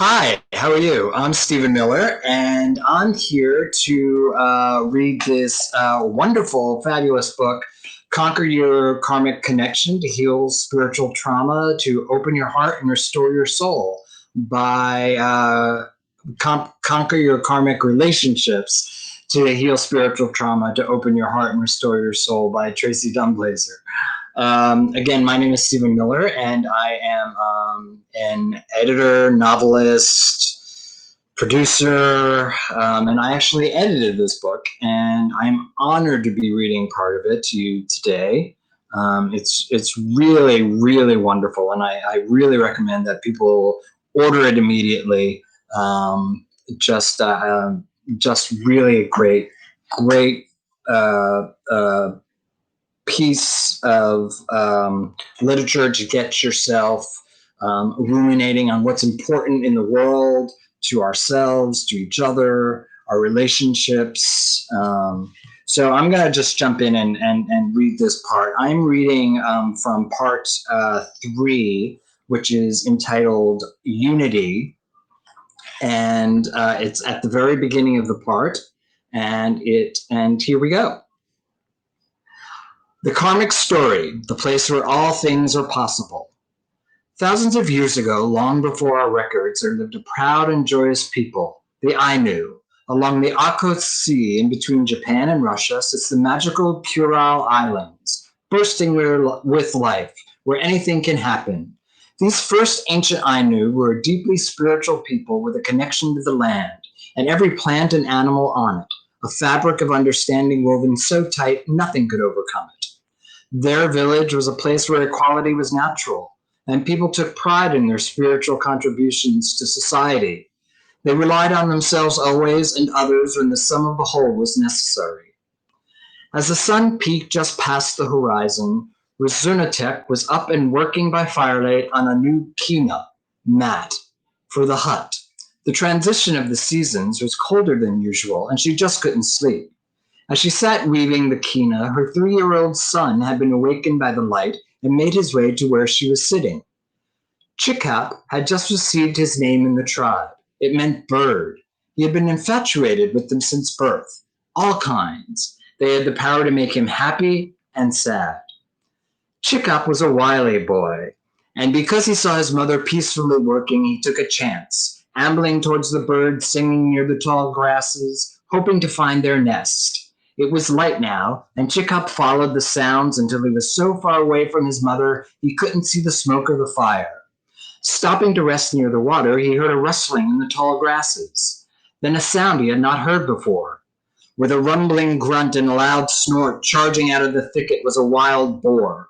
Hi, how are you? I'm Stephen Miller, and I'm here to read this wonderful, fabulous book, Conquer Your Karmic Connection to Heal Spiritual Trauma, to Open Your Heart and Restore Your Soul by Conquer Your Karmic Relationships to Heal Spiritual Trauma, to Open Your Heart and Restore Your Soul by Tracee Dunblazier. Again, my name is Stephen Miller, and I am an editor, novelist, producer, and I actually edited this book, and I'm honored to be reading part of it to you today. It's really, really wonderful, and I really recommend that people order it immediately. Um, just, uh, just really a great uh, uh, piece of literature to get yourself ruminating on what's important in the world, to ourselves, to each other, our relationships. So I'm going to just jump in and read this part. I'm reading from part 3, which is entitled Unity. And it's at the very beginning of the part. And here we go. The Karmic Story, the place where all things are possible. Thousands of years ago, long before our records, there lived a proud and joyous people, the Ainu. Along the Okhotsk Sea, in between Japan and Russia, sits the magical Kurile Islands, bursting with life, where anything can happen. These first ancient Ainu were a deeply spiritual people with a connection to the land, and every plant and animal on it, a fabric of understanding woven so tight nothing could overcome it. Their village was a place where equality was natural, and people took pride in their spiritual contributions to society. They relied on themselves always and others when the sum of the whole was necessary. As the sun peaked just past the horizon, Rizunatek was up and working by firelight on a new kina, mat, for the hut. The transition of the seasons was colder than usual, and she just couldn't sleep. As she sat weaving the kina, her 3-year-old son had been awakened by the light and made his way to where she was sitting. Chikap had just received his name in the tribe. It meant bird. He had been infatuated with them since birth. All kinds. They had the power to make him happy and sad. Chikap was a wily boy, and because he saw his mother peacefully working, he took a chance, ambling towards the birds singing near the tall grasses, hoping to find their nest. It was light now, and Chikap followed the sounds until he was so far away from his mother he couldn't see the smoke of the fire. Stopping to rest near the water, he heard a rustling in the tall grasses. Then a sound he had not heard before. With a rumbling grunt and a loud snort, charging out of the thicket was a wild boar.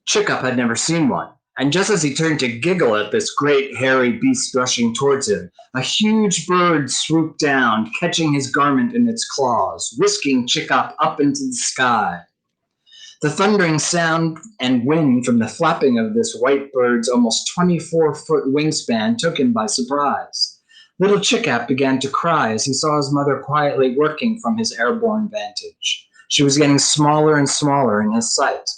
Chickup had never seen one, and just as he turned to giggle at this great hairy beast rushing towards him, a huge bird swooped down, catching his garment in its claws, whisking Chickup up into the sky. The thundering sound and wind from the flapping of this white bird's almost 24-foot wingspan took him by surprise. Little Chicap began to cry as he saw his mother quietly working from his airborne vantage. She was getting smaller and smaller in his sight.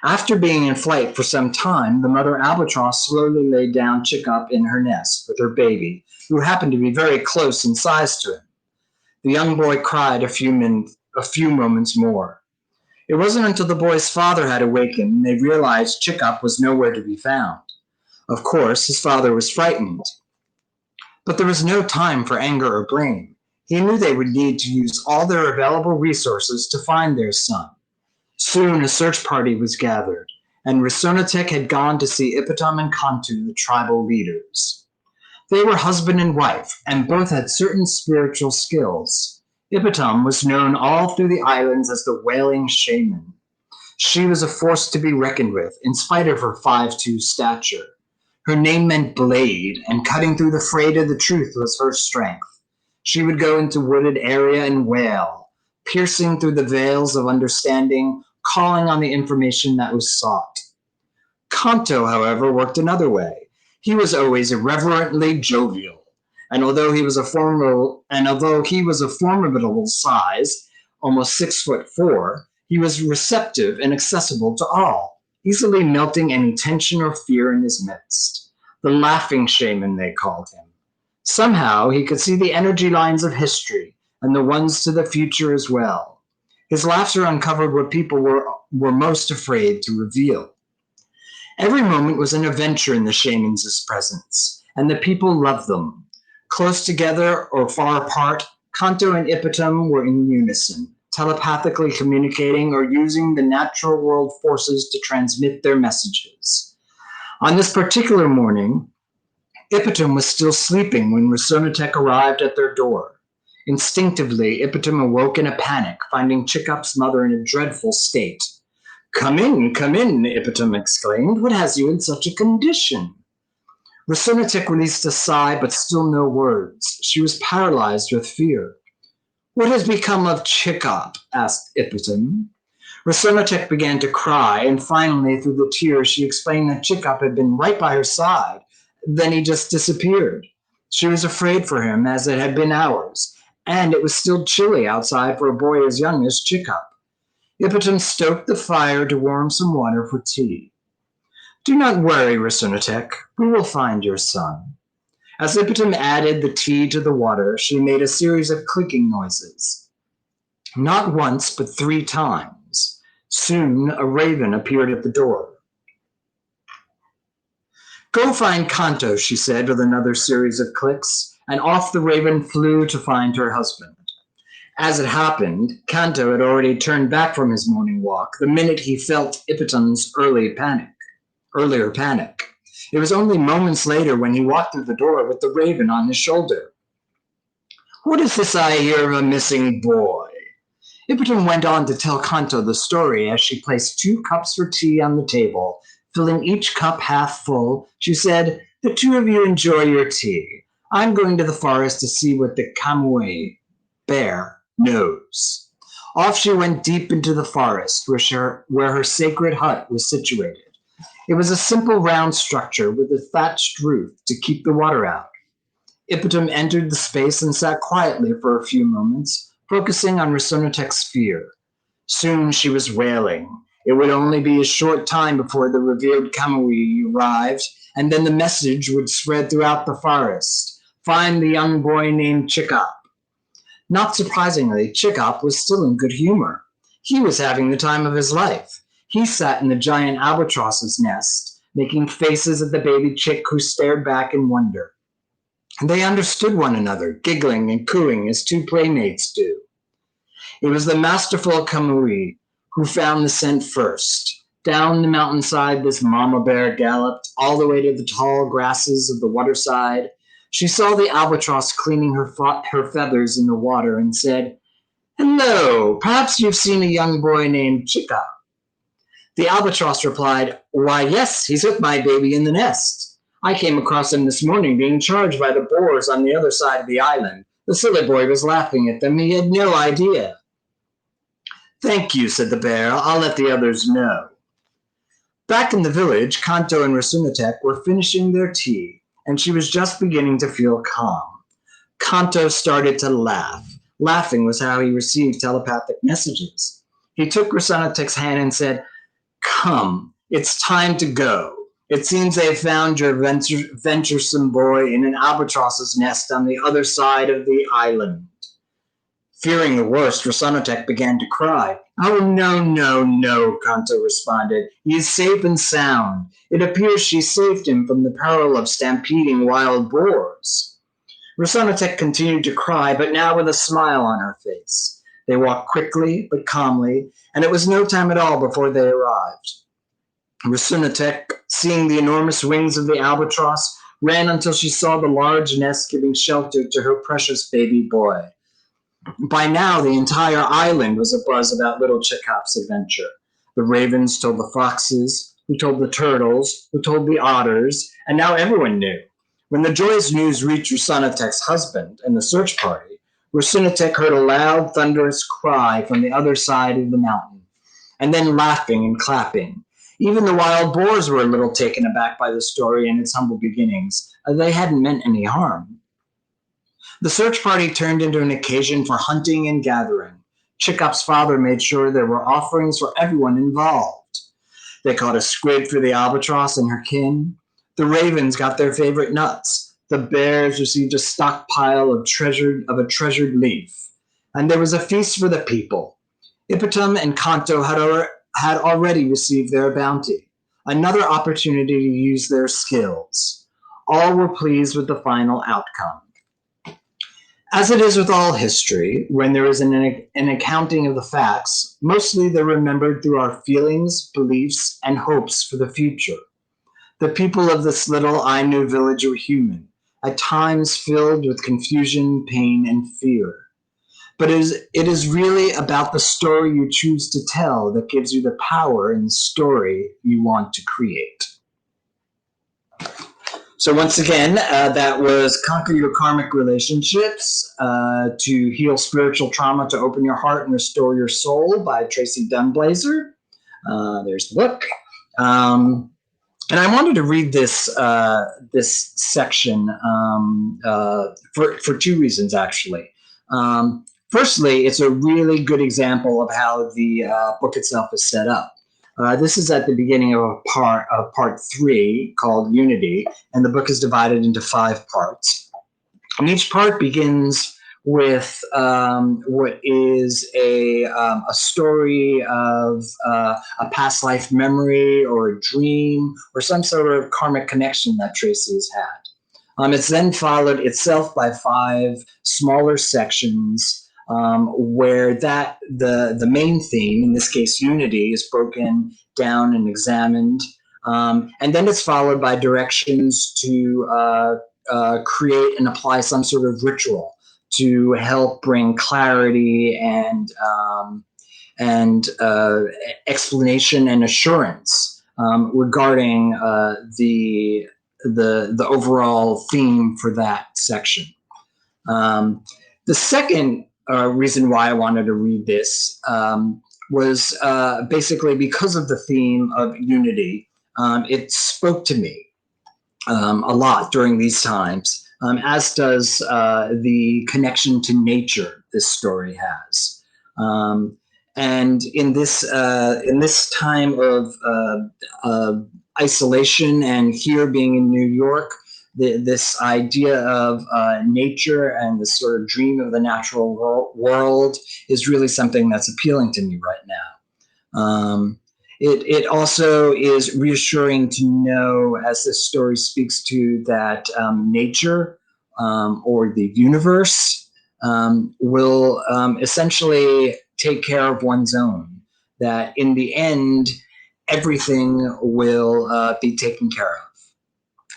After being in flight for some time, the mother albatross slowly laid down Chickup in her nest with her baby, who happened to be very close in size to him. The young boy cried a few moments more. It wasn't until the boy's father had awakened and they realized Chickup was nowhere to be found. Of course, his father was frightened. But there was no time for anger or blame. He knew they would need to use all their available resources to find their son. Soon a search party was gathered, and Risonatek had gone to see Ipatam and Kantu, the tribal leaders. They were husband and wife, and both had certain spiritual skills. Ipatam was known all through the islands as the Wailing Shaman. She was a force to be reckoned with, in spite of her 5'2" stature. Her name meant blade, and cutting through the fray to the truth was her strength. She would go into wooded area and wail, piercing through the veils of understanding, calling on the information that was sought. Kanto, however, worked another way. He was always irreverently jovial, and although he was a formidable size, almost 6'4", he was receptive and accessible to all, easily melting any tension or fear in his midst. The laughing shaman, they called him. Somehow he could see the energy lines of history and the ones to the future as well. His laughter uncovered what people were most afraid to reveal. Every moment was an adventure in the shamans' presence, and the people loved them. Close together or far apart, Kanto and Ipetum were in unison, telepathically communicating or using the natural world forces to transmit their messages. On this particular morning, Ipetum was still sleeping when Rusonatek arrived at their door. Instinctively, Ipetum awoke in a panic, finding Chickup's mother in a dreadful state. Come in, Ipetum exclaimed. What has you in such a condition? Rusonatek released a sigh, but still no words. She was paralyzed with fear. What has become of Chickup? Asked Ipetum. Rusonatek began to cry, and finally, through the tears, she explained that Chickup had been right by her side. Then he just disappeared. She was afraid for him, as it had been hours, and it was still chilly outside for a boy as young as Chickup. Ipetum stoked the fire to warm some water for tea. Do not worry, Rusonatek. We will find your son. As Ipetum added the tea to the water, she made a series of clicking noises. Not once, but 3 times. Soon a raven appeared at the door. Go find Kanto, she said with another series of clicks, and off the raven flew to find her husband. As it happened, Kanto had already turned back from his morning walk the minute he felt Ipetum's earlier panic. It was only moments later when he walked through the door with the raven on his shoulder. What is this I hear of a missing boy? Ipetum went on to tell Kanto the story as she placed 2 cups for tea on the table. Filling each cup half full, she said, The 2 of you enjoy your tea. I'm going to the forest to see what the Kamui bear knows. Off she went deep into the forest where her sacred hut was situated. It was a simple round structure with a thatched roof to keep the water out. Ipetum entered the space and sat quietly for a few moments, focusing on Rusonatek's fear. Soon she was wailing. It would only be a short time before the revered Kamui arrived, and then the message would spread throughout the forest. Find the young boy named Chickup. Not surprisingly, Chickup was still in good humor. He was having the time of his life. He sat in the giant albatross's nest, making faces at the baby chick who stared back in wonder. They understood one another, giggling and cooing as 2 playmates do. It was the masterful Kamui who found the scent first. Down the mountainside this mama bear galloped, all the way to the tall grasses of the waterside. She saw the albatross cleaning her feathers in the water and said, Hello, perhaps you've seen a young boy named Chickup. The albatross replied, Why, yes, he's with my baby in the nest. I came across him this morning being charged by the boars on the other side of the island. The silly boy was laughing at them. He had no idea. Thank you, said the bear. I'll let the others know. Back in the village, Kanto and Rusonatek were finishing their tea, and she was just beginning to feel calm. Kanto started to laugh. Laughing was how he received telepathic messages. He took Rusonatek's hand and said, Come, it's time to go. It seems they have found your venturesome boy in an albatross's nest on the other side of the island. Fearing the worst, Rusonatek began to cry. Oh, no, Kanto responded. He is safe and sound. It appears she saved him from the peril of stampeding wild boars. Rusonatek continued to cry, but now with a smile on her face. They walked quickly but calmly, and it was no time at all before they arrived. Rusonatek, seeing the enormous wings of the albatross, ran until she saw the large nest giving shelter to her precious baby boy. By now, the entire island was abuzz about little Chickup's adventure. The ravens told the foxes, who told the turtles, who told the otters, and now everyone knew. When the joyous news reached Rusonatek's husband and the search party, Rusonatek heard a loud, thunderous cry from the other side of the mountain, and then laughing and clapping. Even the wild boars were a little taken aback by the story and its humble beginnings. They hadn't meant any harm. The search party turned into an occasion for hunting and gathering. Chickup's father made sure there were offerings for everyone involved. They caught a squid for the albatross and her kin. The ravens got their favorite nuts. The bears received a stockpile of a treasured leaf. And there was a feast for the people. Ipetum and Kanto had already received their bounty, another opportunity to use their skills. All were pleased with the final outcome. As it is with all history, when there is an accounting of the facts, mostly they're remembered through our feelings, beliefs, and hopes for the future. The people of this little Ainu village were human, at times filled with confusion, pain, and fear. But it is really about the story you choose to tell that gives you the power in the story you want to create. So once again, that was Conquer Your Karmic Relationships, to heal spiritual trauma, to open your heart and restore your soul by Tracee Dunblazier. There's the book. And I wanted to read this section for two reasons, actually. Firstly, it's a really good example of how the book itself is set up. This is at the beginning of part 3 called Unity, and the book is divided into 5 parts. And each part begins with what is a story of a past life memory or a dream or some sort of karmic connection that Tracee has had. It's then followed itself by 5 smaller sections where the main theme, in this case unity, is broken down and examined. And then it's followed by directions to create and apply some sort of ritual to help bring clarity and explanation and assurance regarding the overall theme for that section. The second reason why I wanted to read this was basically because of the theme of unity. It spoke to me a lot during these times, as does the connection to nature this story has. And in this time of isolation, and here being in New York, this idea of nature and this sort of dream of the natural world is really something that's appealing to me right now. It also is reassuring to know, as this story speaks to, that nature or the universe will essentially take care of one's own, that in the end, everything will be taken care of,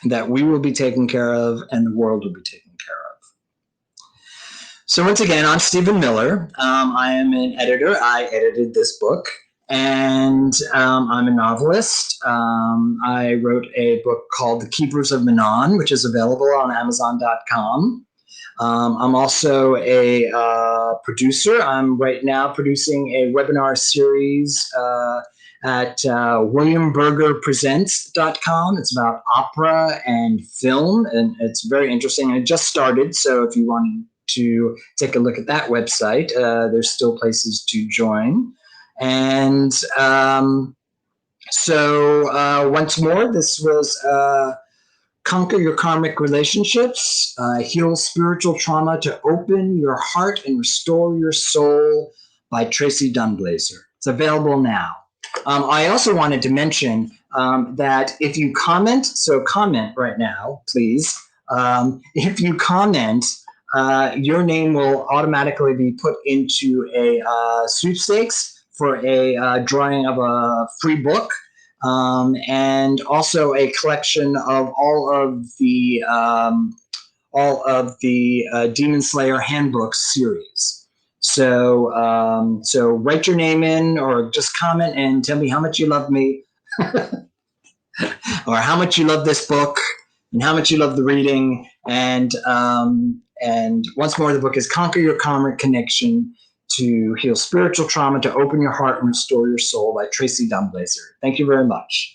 that we will be taken care of and the world will be taken care of. So once again, I'm Stephen Miller. I am an editor. I edited this book. And I'm a novelist. I wrote a book called The Keepers of Manon, which is available on Amazon.com. I'm also a producer. I'm right now producing a webinar series at WilliamBurgerPresents.com. It's about opera and film, and it's very interesting. And it just started, so if you wanted to take a look at that website, there's still places to join. And so once more, this was Conquer Your Karmic Relationships, Heal Spiritual Trauma to Open Your Heart and Restore Your Soul by Tracee Dunblazier. It's available now. I also wanted to mention that if you comment, so comment right now, please. If you comment, your name will automatically be put into a sweepstakes for a drawing of a free book, and also a collection of all of the Demon Slayer Handbook series. So so write your name in, or just comment and tell me how much you love me, or how much you love this book, and how much you love the reading. And once more, the book is Conquer Your Karmic Connection to Heal Spiritual Trauma, to Open Your Heart and Restore Your Soul by Tracee Dunblazier. Thank you very much.